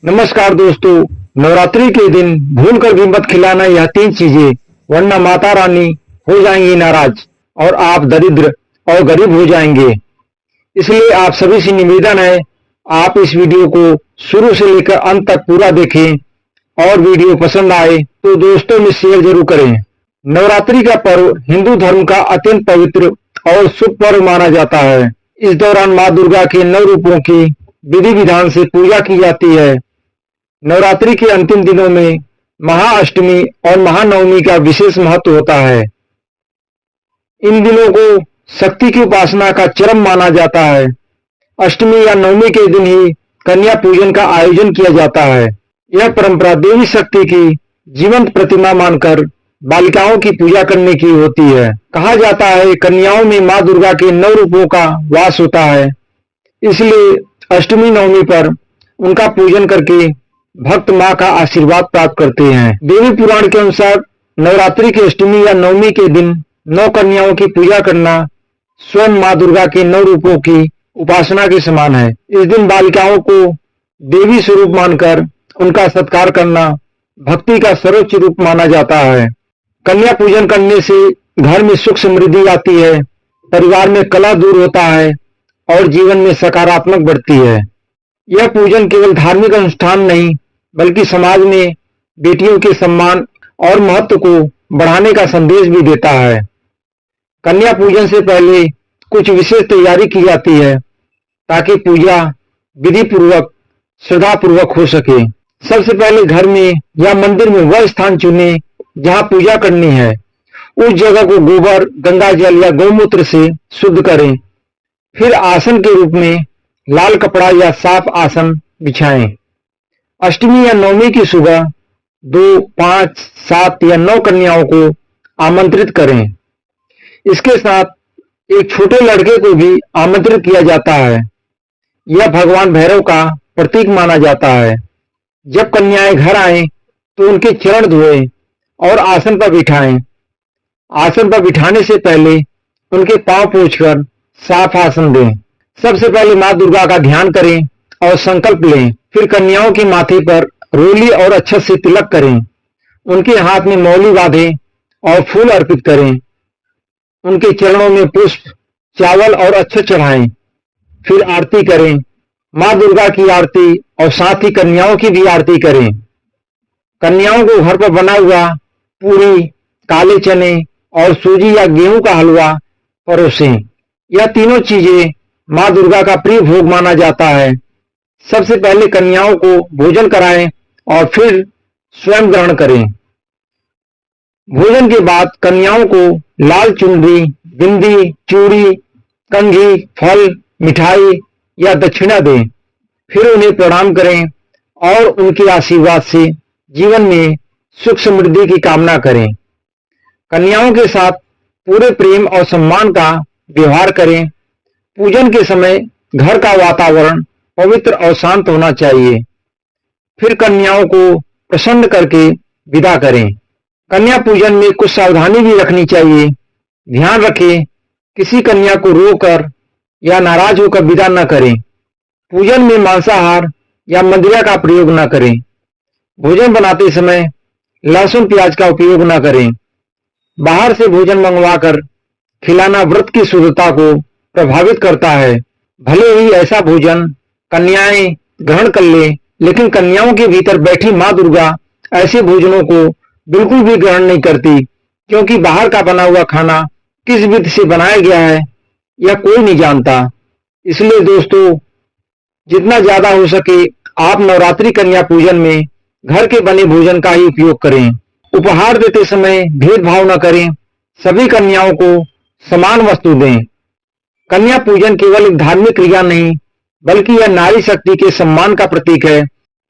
नमस्कार दोस्तों। नवरात्रि के दिन भूलकर भी मत खिलाना यह 3 चीजें, वरना माता रानी हो जाएंगी नाराज और आप दरिद्र और गरीब हो जाएंगे। इसलिए आप सभी से निवेदन है, आप इस वीडियो को शुरू से लेकर अंत तक पूरा देखें और वीडियो पसंद आए तो दोस्तों में शेयर जरूर करें। नवरात्रि का पर्व हिंदू धर्म का अत्यंत पवित्र और शुभ पर्व माना जाता है। इस दौरान माँ दुर्गा के 9 रूपों की विधि विधान से पूजा की जाती है। नवरात्रि के अंतिम दिनों में महाअष्टमी और महानवमी का विशेष महत्व होता है। इन दिनों को शक्ति की उपासना का चरम माना जाता है। अष्टमी या नवमी के दिन ही कन्या पूजन का आयोजन किया जाता है। यह परंपरा देवी शक्ति की जीवंत प्रतिमा मानकर बालिकाओं की पूजा करने की होती है। कहा जाता है कन्याओं में माँ दुर्गा के 9 रूपों का वास होता है, इसलिए अष्टमी नवमी पर उनका पूजन करके भक्त माँ का आशीर्वाद प्राप्त करते हैं। देवी पुराण के अनुसार नवरात्रि की अष्टमी या नवमी के दिन 9 कन्याओं की पूजा करना स्वयं माँ दुर्गा के 9 रूपों की उपासना के समान है। इस दिन बालिकाओं को देवी स्वरूप मानकर उनका सत्कार करना भक्ति का सर्वोच्च रूप माना जाता है। कन्या पूजन करने से घर में सुख समृद्धि आती है, परिवार में कलह दूर होता है और जीवन में सकारात्मक बढ़ती है। यह पूजन केवल धार्मिक अनुष्ठान नहीं बल्कि समाज में बेटियों के सम्मान और महत्व को बढ़ाने का संदेश भी देता है। कन्या पूजन से पहले कुछ विशेष तैयारी की जाती है ताकि पूजा विधि पूर्वक श्रद्धा पूर्वक हो सके। सबसे पहले घर में या मंदिर में वह स्थान चुने जहां पूजा करनी है। उस जगह को गोबर, गंगा जल या गौमूत्र से शुद्ध करें। फिर आसन के रूप में लाल कपड़ा या साफ आसन बिछाएं। अष्टमी या नवमी की सुबह 2, 5, 7 या 9 कन्याओं को आमंत्रित करें। इसके साथ एक छोटे लड़के को भी आमंत्रित किया जाता है। यह भगवान भैरव का प्रतीक माना जाता है। जब कन्याएं घर आएं तो उनके चरण धोएं और आसन पर बिठाएं। आसन पर बिठाने से पहले उनके पांव पोंछकर साफ आसन दें। सबसे पहले माँ दुर्गा का ध्यान करें और संकल्प लें। फिर कन्याओं के माथे पर रोली और अक्षत से तिलक करें। उनके हाथ में मौली बांधें और फूल अर्पित करें। उनके चरणों में पुष्प, चावल और अक्षत चढ़ाएं। फिर आरती करें। माँ दुर्गा की आरती और साथ ही कन्याओं की भी आरती करें। कन्याओं को घर पर बना हुआ पूरी, काले चने और सूजी या गेहूं का हलवा परोसें। यह तीनों चीजें माँ दुर्गा का प्रिय भोग माना जाता है। सबसे पहले कन्याओं को भोजन कराएं और फिर स्वयं ग्रहण करें। भोजन के बाद कन्याओं को लाल चुनरी, बिंदी, चूड़ी, कंघी, फल, मिठाई या दक्षिणा दें। फिर उन्हें प्रणाम करें और उनके आशीर्वाद से जीवन में सुख समृद्धि की कामना करें। कन्याओं के साथ पूरे प्रेम और सम्मान का व्यवहार करें। पूजन के समय घर का वातावरण पवित्र और शांत होना चाहिए। फिर कन्याओं को प्रसन्न करके विदा करें। कन्या पूजन में कुछ सावधानी भी रखनी चाहिए। ध्यान रखें, किसी कन्या को रोकर या नाराज होकर विदा न करें। पूजन में मांसाहार या मदिरा का प्रयोग न करें। भोजन बनाते समय लहसुन प्याज का उपयोग न करें। बाहर से भोजन मंगवाकर खिलाना व्रत की शुद्धता को प्रभावित करता है। भले ही ऐसा भोजन कन्याएं ग्रहण कर ले, लेकिन कन्याओं के भीतर बैठी माँ दुर्गा ऐसे भोजनों को बिल्कुल भी ग्रहण नहीं करती, क्योंकि बाहर का बना हुआ खाना किस विधि से बनाया गया है यह कोई नहीं जानता। इसलिए दोस्तों, जितना ज्यादा हो सके आप नवरात्रि कन्या पूजन में घर के बने भोजन का ही उपयोग करें। उपहार देते समय भेदभाव न करें। सभी कन्याओं को समान वस्तु दें। कन्या पूजन केवल एक धार्मिक क्रिया नहीं बल्कि यह नारी शक्ति के सम्मान का प्रतीक है।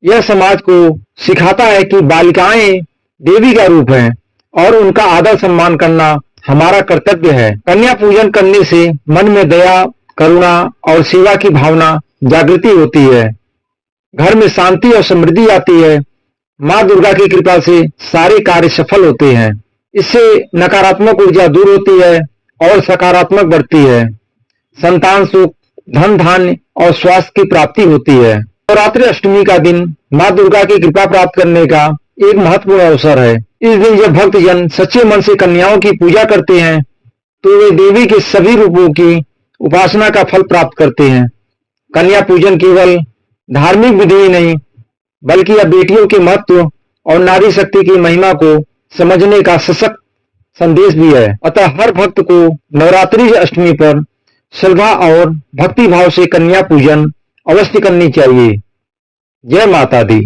यह समाज को सिखाता है कि बालिकाएं देवी का रूप हैं और उनका आदर सम्मान करना हमारा कर्तव्य है। कन्या पूजन करने से मन में दया, करुणा और सेवा की भावना जागृति होती है। घर में शांति और समृद्धि आती है। माँ दुर्गा की कृपा से सारे कार्य सफल होते हैं। इससे नकारात्मक ऊर्जा दूर होती है और सकारात्मक बढ़ती है। संतान सुख, धन धान्य और स्वास्थ्य की प्राप्ति होती है। नवरात्रि अष्टमी का दिन माँ दुर्गा की कृपा प्राप्त करने का एक महत्वपूर्ण अवसर है। इस दिन जब भक्तजन सच्चे मन से कन्याओं की पूजा करते हैं तो वे देवी के सभी रूपों की उपासना का फल प्राप्त करते हैं। कन्या पूजन केवल धार्मिक विधि ही नहीं बल्कि यह बेटियों के महत्व और नारी शक्ति की महिमा को समझने का सशक्त संदेश भी है। अतः हर भक्त को नवरात्रि अष्टमी पर श्रद्धा और भक्ति भाव से कन्या पूजन अवश्य करनी चाहिए। जय माता दी।